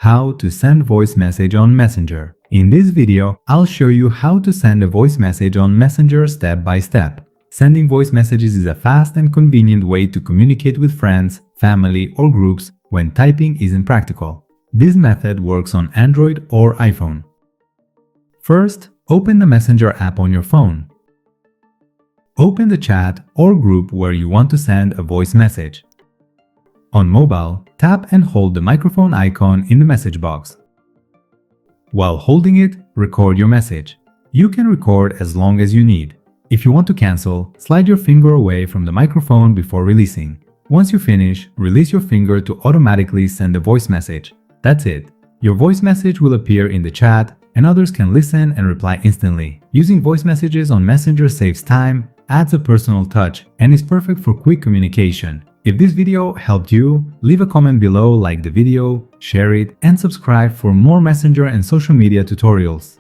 How to send voice message on Messenger. In this video, I'll show you how to send a voice message on Messenger step by step. Sending voice messages is a fast and convenient way to communicate with friends, family, or groups when typing isn't practical. This method works on Android or iPhone. First, open the Messenger app on your phone. Open the chat or group where you want to send a voice message. On mobile, tap and hold the microphone icon in the message box. While holding it, record your message. You can record as long as you need. If you want to cancel, slide your finger away from the microphone before releasing. Once you finish, release your finger to automatically send a voice message. That's it. Your voice message will appear in the chat, and others can listen and reply instantly. Using voice messages on Messenger saves time, adds a personal touch, and is perfect for quick communication. If this video helped you, leave a comment below, like the video, share it, and subscribe for more Messenger and social media tutorials.